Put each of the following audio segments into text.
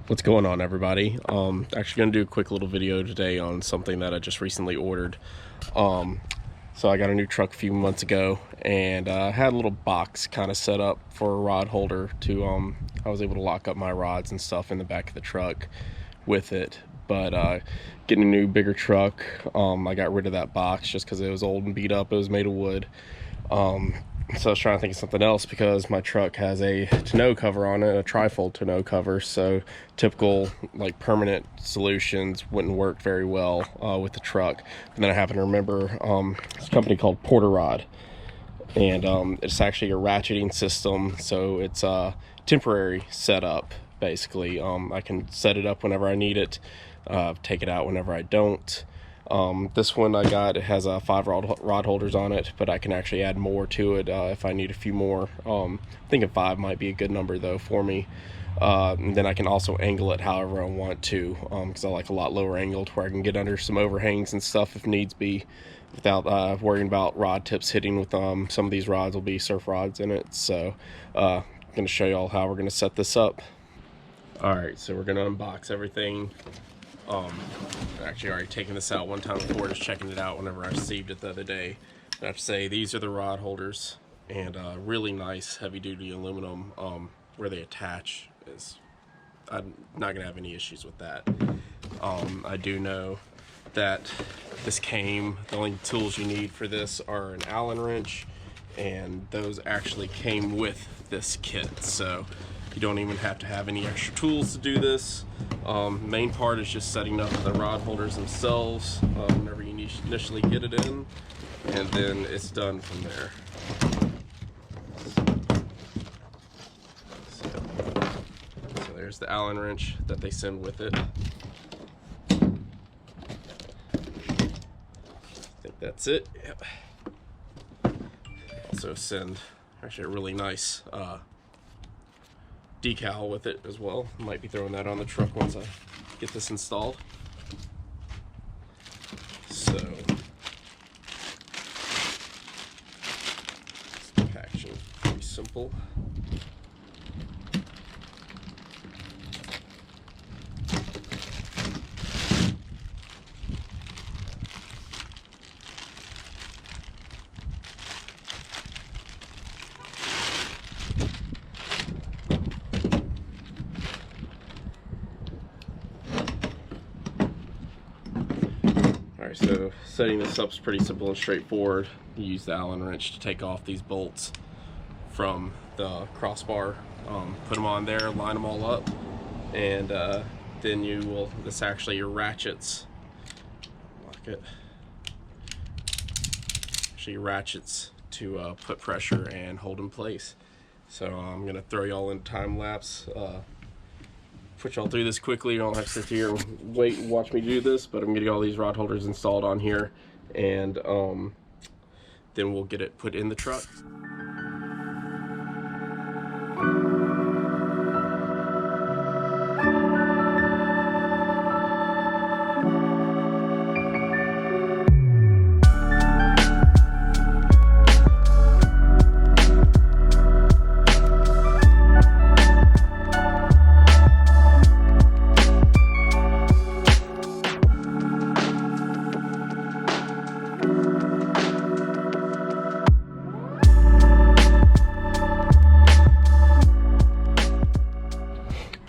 What's going on, everybody? Actually gonna do a quick little video today on something that I just recently ordered. So I got a new truck a few months ago, and I had a little box kind of set up for a rod holder to I was able to lock up my rods and stuff in the back of the truck with it. But getting a new bigger truck, I got rid of that box just because it was old and beat up. It was made of wood. So I was trying to think of something else because my truck has a tonneau cover on it, a trifold tonneau cover. So typical like permanent solutions wouldn't work very well with the truck. And then I happen to remember it's a company called Portarod, and it's actually a ratcheting system. So it's a temporary setup basically. I can set it up whenever I need it, take it out whenever I don't. This one I got, it has 5 rod holders on it, but I can actually add more to it if I need a few more. I'm thinking 5 might be a good number though for me. And then I can also angle it however I want to, because I like a lot lower angled where I can get under some overhangs and stuff if needs be without worrying about rod tips hitting with some of these rods will be surf rods in it. So I'm going to show you all how we're going to set this up. Alright, so we're going to unbox everything. Actually already taken this out one time before, just checking it out whenever I received it the other day. I have to say, these are the rod holders, and really nice heavy duty aluminum. Where they attach is, I'm not gonna have any issues with that. I do know that this came, the only tools you need for this are an Allen wrench, and those actually came with this kit, so you don't even have to have any extra tools to do this. Main part is just setting up the rod holders themselves whenever you initially get it in, and then it's done from there. So there's the Allen wrench that they send with it. I think that's it. Yep. Also send actually a really nice decal with it as well. Might be throwing that on the truck once I get this installed. So packaging pretty simple. Alright, so setting this up is pretty simple and straightforward. You use the Allen wrench to take off these bolts from the crossbar, put them on there, line them all up, and then you will, this actually your ratchets, lock it, actually ratchets to put pressure and hold in place. So I'm going to throw y'all in time lapse. Put y'all through this quickly. You don't have to sit here and wait and watch me do this, but I'm getting all these rod holders installed on here, and then we'll get it put in the truck.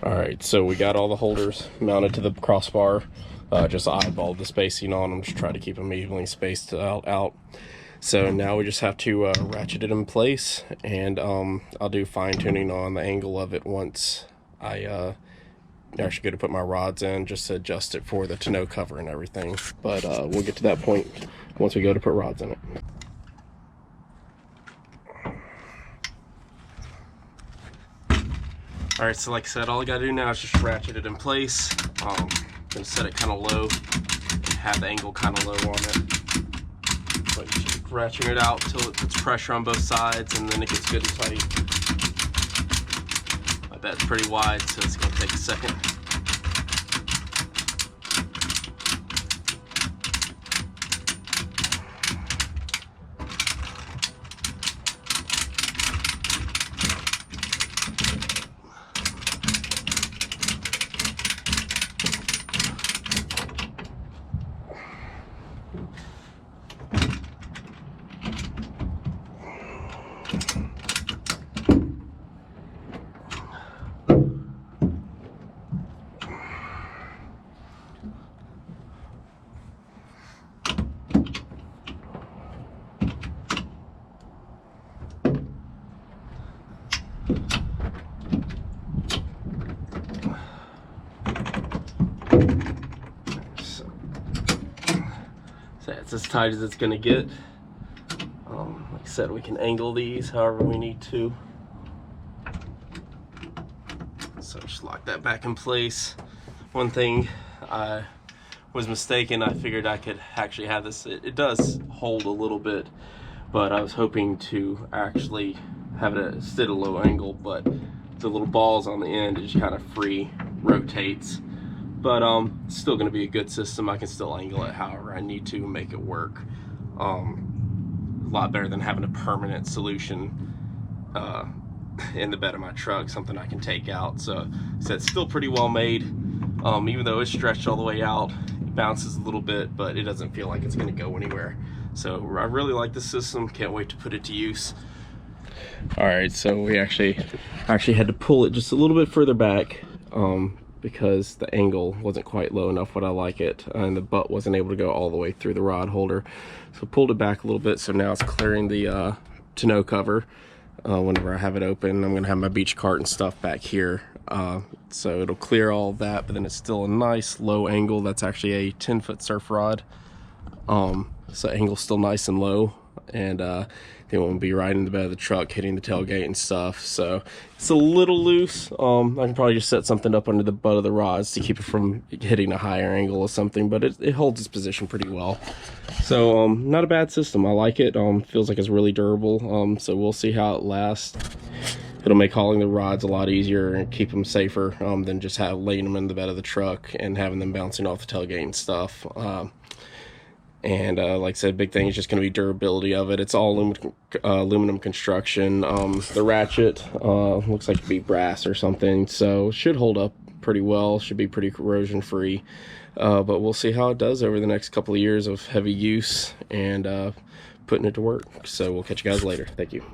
Alright, so we got all the holders mounted to the crossbar. Just eyeballed the spacing on them, just try to keep them evenly spaced out. So now we just have to ratchet it in place, and I'll do fine tuning on the angle of it once I actually go to put my rods in, just to adjust it for the tonneau cover and everything. But we'll get to that point once we go to put rods in it. Alright, so like I said, all I gotta do now is just ratchet it in place. I'm gonna set it kind of low, have the angle kind of low on it. But keep ratcheting it out until it puts pressure on both sides, and then it gets good and tight. I bet it's pretty wide, so it's gonna take a second. So it's as tight as it's gonna get. Like I said, we can angle these however we need to. So just lock that back in place. One thing I was mistaken, I figured I could actually have this, it does hold a little bit, but I was hoping to actually have it sit at a low angle, but the little balls on the end, it just kind of free rotates. But it's still going to be a good system. I can still angle it however I need to make it work. A lot better than having a permanent solution in the bed of my truck, something I can take out. So it's still pretty well made. Even though it's stretched all the way out, it bounces a little bit, but it doesn't feel like it's going to go anywhere. So I really like this system. Can't wait to put it to use. All right, so we actually had to pull it just a little bit further back. Because the angle wasn't quite low enough what I like it, and the butt wasn't able to go all the way through the rod holder. So pulled it back a little bit, so now it's clearing the tonneau cover. Whenever I have it open, I'm gonna have my beach cart and stuff back here. So it'll clear all of that, but then it's still a nice low angle. That's actually a 10-foot surf rod. So angle's still nice and low, and it won't be right in the bed of the truck hitting the tailgate and stuff. So it's a little loose. I can probably just set something up under the butt of the rods to keep it from hitting a higher angle or something, but it holds its position pretty well. So not a bad system. I like it. Feels like it's really durable. So we'll see how it lasts. It'll make hauling the rods a lot easier and keep them safer than just laying them in the bed of the truck and having them bouncing off the tailgate and stuff. And like I said, big thing is just going to be durability of it. It's all aluminum construction. The ratchet looks like it'd be brass or something, so should hold up pretty well. Should be pretty corrosion free. But we'll see how it does over the next couple of years of heavy use and putting it to work. So we'll catch you guys later. Thank you.